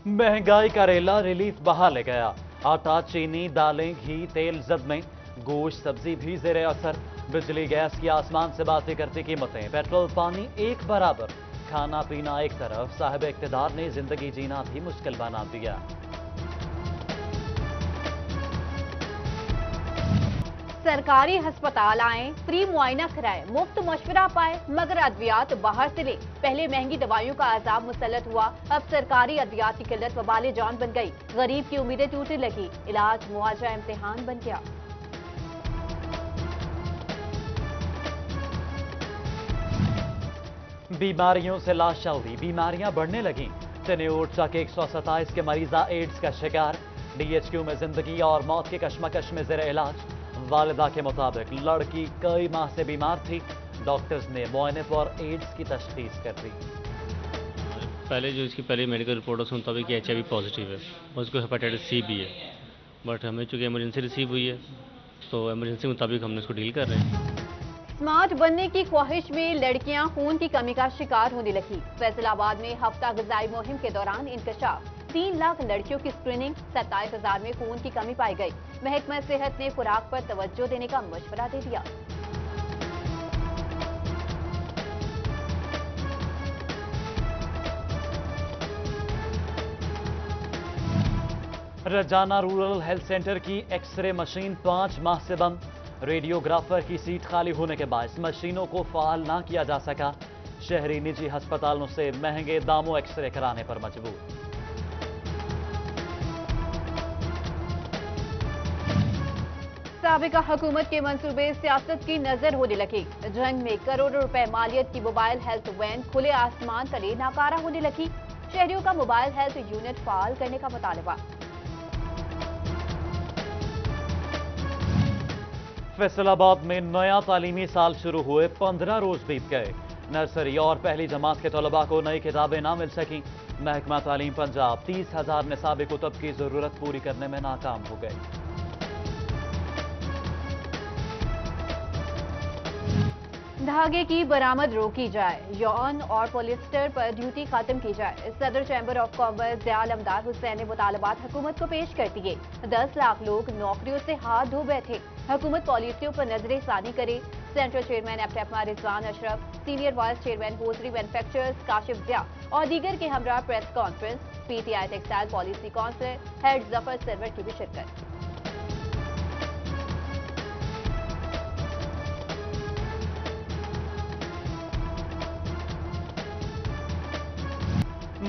महंगाई का रेला रिलीफ बहा ले गया। आटा, चीनी, दालें, घी, तेल जद में, गोश्त, सब्जी भी जेरे असर। बिजली, गैस की आसमान से बातें करती कीमतें। पेट्रोल, पानी एक बराबर। खाना पीना एक तरफ, साहिब इख्तिदार ने जिंदगी जीना भी मुश्किल बना दिया। सरकारी अस्पताल आए, फ्री मुआयना कराए, मुफ्त मशवरा पाए, मगर अद्वियात बाहर से ले। पहले महंगी दवाइयों का अजाब मुसल्लत हुआ, अब सरकारी अद्वियात की किल्लत वबाले जान बन गई। गरीब की उम्मीदें टूटने लगी, इलाज मुआवजा इम्तिहान बन गया। बीमारियों से लाशौरी, बीमारियां बढ़ने लगी। टेन्योर्चा के 127 के मरीजा एड्स का शिकार। डीएचक्यू में जिंदगी और मौत की कश्मकश में जेर इलाज। वालिदा के मुताबिक लड़की कई माह से बीमार थी। डॉक्टर्स ने मुआयने पर एड्स की तशखीस कर दी। पहले जो इसकी पहले मेडिकल रिपोर्ट उसके मुताबिक HIV पॉजिटिव है और उसको हेपेटाइटिस C भी है, बट हमें चूँकि इमरजेंसी रिसीव हुई है तो इमरजेंसी के मुताबिक हमने उसको डील कर रहे हैं। स्मार्ट बनने की ख्वाहिश में लड़कियां खून की कमी का शिकार होने लगी। फैसलाबाद में हफ्ता ग़िज़ाई मुहिम के दौरान इंकशाफ। 3 लाख लड़कियों की स्क्रीनिंग, 27,000 में खून की कमी पाई गई। महकमा सेहत ने खुराक पर तवज्जो देने का मशवरा दे दिया। रजाना रूरल हेल्थ सेंटर की एक्सरे मशीन 5 माह से बंद। रेडियोग्राफर की सीट खाली होने के बायस मशीनों को फाल ना किया जा सका। शहरी निजी अस्पतालों से महंगे दामों एक्सरे कराने पर मजबूर। साबिका हुकूमत के मंसूबे सियासत की नजर होने लगी। जंग में करोड़ों रुपए मालियत की मोबाइल हेल्थ वैन खुले आसमान तले नाकारा होने लगी। शहरियों का मोबाइल हेल्थ यूनिट फाल करने का मुतालबा। फैसलाबाद में नया तालीमी साल शुरू हुए 15 रोज बीत गए। नर्सरी और पहली जमात के तलबा को नई किताबें ना मिल सकी। महकमा तालीम पंजाब 30,000 निसाब कुतब की जरूरत पूरी करने में नाकाम हो गए। धागे की बरामद रोकी जाए, यौन और पॉलिएस्टर पर ड्यूटी खत्म की जाए। सदर चैम्बर ऑफ कॉमर्स दयाल अमदार हुसैन ने मुतालबात हुकूमत को पेश कर दिए। 10 लाख लोग नौकरियों से हाथ धो बैठे। हुकूमत पॉलिसियों पर नजरें सानी करे। Central chairman APTMA Rizwan Ashraf, senior vice chairman hosiery manufacturers Kashif Zia और दीगर के हमरा press conference. PTI textile policy council head Zafar Sarwar की भी शिरकत।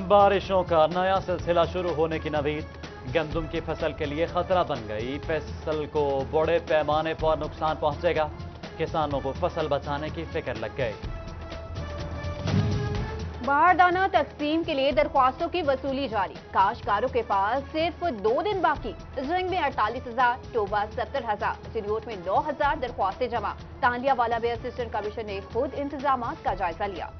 बारिशों का नया सिलसिला शुरू होने की नवीद। गंदम की फसल के लिए खतरा बन गई। फसल को बड़े पैमाने पर नुकसान पहुंचेगा। किसानों को फसल बचाने की फिक्र लग गई। बारदाना तकसीम के लिए दरख्वास्तों की वसूली जारी। काश्तकारों के पास सिर्फ 2 दिन बाकी। जंग में 48,000, टोबा 70,000, चिरियोट में 9,000 दरख्वास्तें जमा। तांलियावाला में असिस्टेंट कमिश्नर ने खुद इंतजाम का जायजा लिया।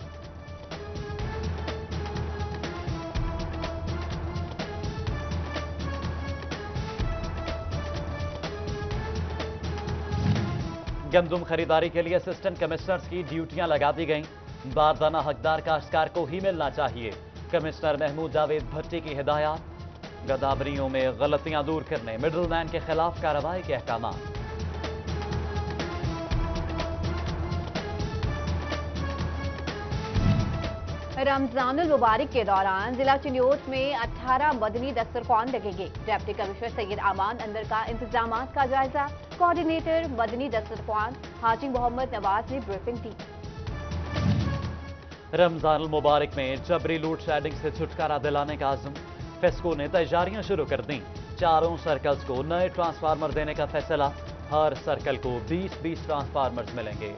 गंदम खरीदारी के लिए असिस्टेंट कमिश्नर्स की ड्यूटियां लगा दी गईं। बारदाना हकदार काश्तकार को ही मिलना चाहिए। कमिश्नर महमूद जावेद भट्टी की हिदायत। गदावरियों में गलतियां दूर करने मिडलमैन के खिलाफ कार्रवाई के अहकाम। रमजानुल मुबारक के दौरान जिला चिन्योट में 18 मदनी दस्तरखान लगेंगे। डिप्टी कमिश्नर सैयद आमान अंदर का इंतजाम का जायजा। कोऑर्डिनेटर मदनी दस्तरखान हाजी मोहम्मद नवाज ने ब्रीफिंग दी। रमजानुल मुबारक में जबरी लूट शेडिंग से छुटकारा दिलाने का आज़म। फेस्को ने तैयारियां शुरू कर दी। 4 सर्कल्स को नए ट्रांसफार्मर देने का फैसला। हर सर्कल को 20-20 ट्रांसफार्मर्स मिलेंगे।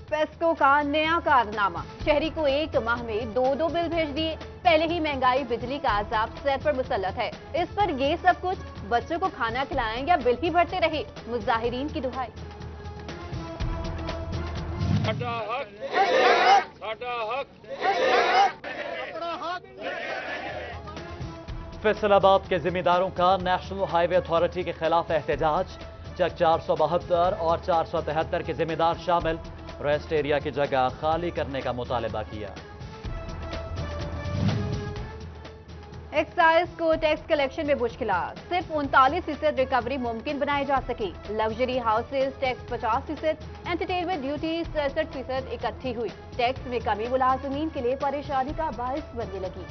फेस्को का नया कारनामा, शहरी को 1 माह में 2 बिल भेज दिए। पहले ही महंगाई बिजली का अजाब सर पर मुसल्लत है, इस पर ये सब कुछ बच्चों को खाना खिलाएं या बिल ही भरते रहे। मुजाहिरीन की दुहाई। फैसलाबाद के जिम्मेदारों का नेशनल हाईवे अथॉरिटी के खिलाफ एहतजाज। चक 472 और 473 के जिम्मेदार शामिल। रेस्ट एरिया की जगह खाली करने का मुतालबा किया। एक्साइज को टैक्स कलेक्शन में मुश्किलात, सिर्फ 39% रिकवरी मुमकिन बनाई जा सकी। Luxury houses tax 50%, entertainment duty 67% इकट्ठी हुई। टैक्स में कमी मुलाजमीन के लिए परेशानी का बायस बनने लगी।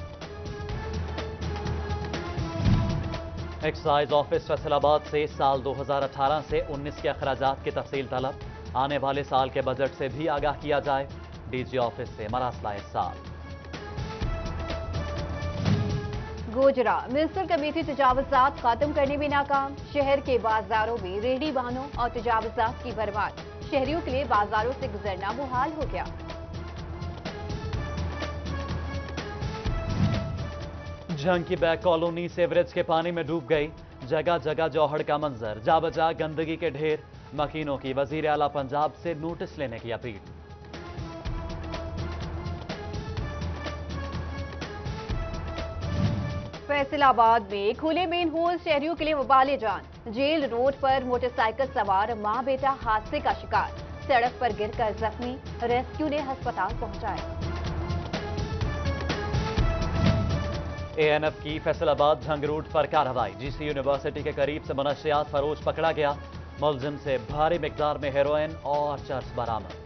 एक्साइज ऑफिस फैसलाबाद से साल 2018 से 19 के अखराजात की तफसील तलब, आने वाले साल के बजट से भी आगाह किया जाए। डीजी ऑफिस से मरासला साल। गोजरा म्युनिसिपल कमेटी तजावुजात खत्म करने में नाकाम। शहर के बाजारों में रेहड़ी वाहनों और तजावुजात की भरमार, शहरियों के लिए बाजारों से गुजरना मुहाल हो गया। झंग की बैग कॉलोनी सीवरेज के पानी में डूब गई। जगह जगह जौहड़ का मंजर, जा बजा गंदगी के ढेर। मकीनों की वजीर आला पंजाब से नोटिस लेने की अपील। फैसलाबाद में खुले मेन होल शहरियों के लिए वबाले जान। जेल रोड पर मोटरसाइकिल सवार मां बेटा हादसे का शिकार, सड़क पर गिरकर जख्मी, रेस्क्यू ने अस्पताल पहुंचाया। एएनएफ की फैसलाबाद झंग रूट पर कार्रवाई, जीसी यूनिवर्सिटी के करीब से मनशियात फरोश पकड़ा गया। मुलजिम से भारी मिकदार में हेरोइन और चर्स बरामद।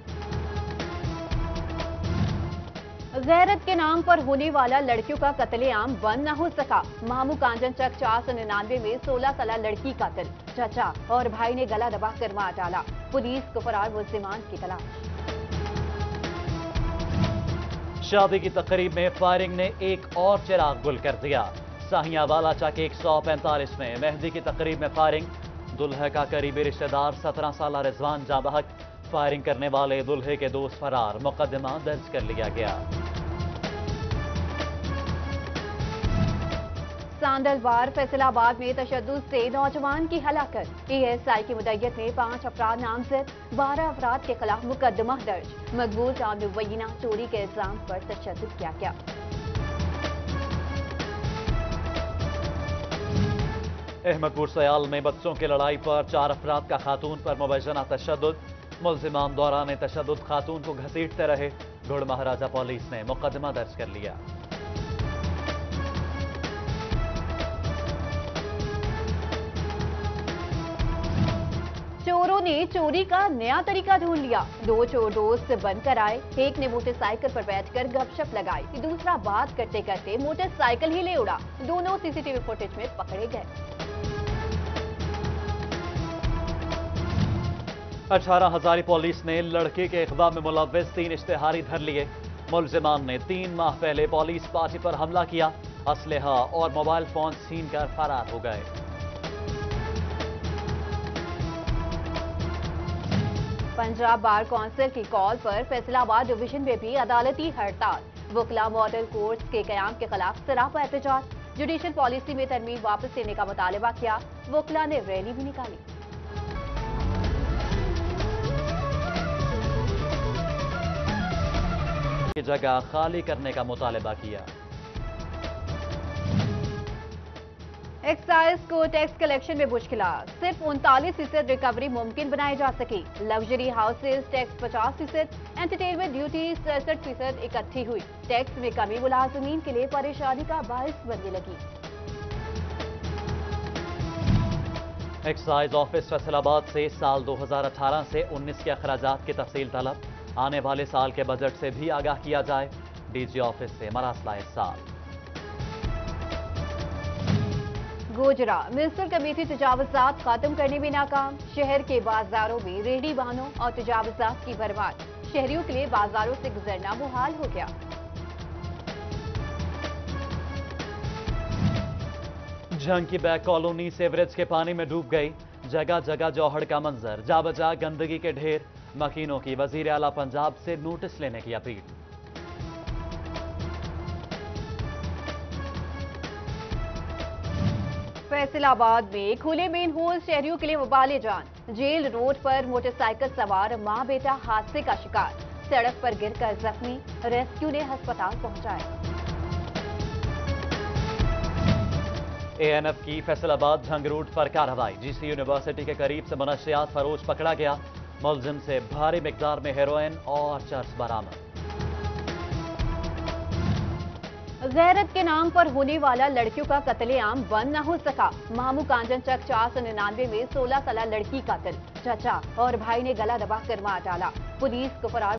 गैरत के नाम पर होने वाला लड़कियों का कत्लेआम बंद न हो सका। मामू कांजन चक 499 में 16 साल लड़की कातिल, चाचा और भाई ने गला दबाकर मार डाला। पुलिस को फरार मुल्जिमान की तलाश। शादी की तकरीब में फायरिंग ने एक और चिराग गुल कर दिया। साहियावाला चक 145 में मेहंदी की तकरीब में फायरिंग, दुल्हे का करीबी रिश्तेदार 17 साल रिजवान जाँ बहक। फायरिंग करने वाले दुल्हे के दोस्त फरार, मुकदमा दर्ज कर लिया गया। सांडलवार फैसलाबाद में तशद्दुद से नौजवान की हलाकत। एएसआई की मुद्दत में 5 अफराद नामजद, 12 अफराद के खिलाफ मुकदमा दर्ज। मकबूल टाउन मुबैना चोरी के इल्जाम पर तशद्दुद किया गया। अहमदपुर सयाल में बच्चों की लड़ाई पर 4 अफराद का खातून पर मुबैना तशद्दुद। मुल्जिमान दौरान तशद्दुद खातून को घसीटते रहे। गुड़ महाराजा पुलिस ने मुकदमा दर्ज कर लिया। चोरों ने चोरी का नया तरीका ढूंढ लिया। 2 चोर दोस्त बनकर आए। एक ने मोटरसाइकिल पर बैठकर गपशप लगाई, दूसरा बात करते करते मोटरसाइकिल ही ले उड़ा। दोनों सीसीटीवी फुटेज में पकड़े गए। 18 हजारी पुलिस ने लड़के के इख्वा में मुलव्विस 3 इश्तिहारी धर लिए। मुल्जिमान ने 3 माह पहले पुलिस पार्टी पर हमला किया। असलहा और मोबाइल फोन छीन कर फरार हो गए। पंजाब बार काउंसिल की कॉल पर फैसलाबाद डिवीजन में भी अदालती हड़ताल। वकला मॉडल कोर्ट्स के कयाम के खिलाफ सरापा एहतजाज। जुडिशल पॉलिसी में तरमीम वापस लेने का मुतालबा किया। वकला ने रैली भी निकाली। जगह खाली करने का मुतालबा किया। एक्साइज को टैक्स कलेक्शन में मुश्किलात, सिर्फ 39% रिकवरी मुमकिन बनाई जा सकी। Luxury houses tax 50%, entertainment duty 67% इकट्ठी हुई। टैक्स में कमी मुलाजमीन के लिए परेशानी का बायस बनने लगी। एक्साइज ऑफिस फैसलाबाद से साल 2018 से 19 के अखराजात की तफसील तलब, आने वाले साल के बजट से भी आगाह किया जाए। डीजी ऑफिस से मरासला साल। गोजरा म्युनिसिपल कमेटी तजावुजात खत्म करने में नाकाम। शहर के बाजारों में रेहड़ी वाहनों और तजावुजात की भरमार, शहरियों के लिए बाजारों से गुजरना मुहाल हो गया। झंग की बैग कॉलोनी सीवरेज के पानी में डूब गई। जगह जगह जौहड़ का मंजर, जा बजा गंदगी के ढेर। मकीनों की वजीर आला पंजाब से नोटिस लेने की अपील। फैसलाबाद में खुले मेन होल शहरियों के लिए वबाले जान। जेल रोड पर मोटरसाइकिल सवार मां बेटा हादसे का शिकार, सड़क पर गिरकर जख्मी, रेस्क्यू ने अस्पताल पहुंचाया। एएनएफ की फैसलाबाद झंग रूट पर कार्रवाई, जीसी यूनिवर्सिटी के करीब से मनशियात फरोश पकड़ा गया। मुलजिम से भारी मिकदार में हेरोइन और चर्स बरामद। गैरत के नाम पर होने वाला लड़कियों का कत्लेआम बंद न हो सका। महामू कांजनचक 499 में 16 साल लड़की कातिल, चाचा और भाई ने गला दबाकर मार डाला। पुलिस को फरार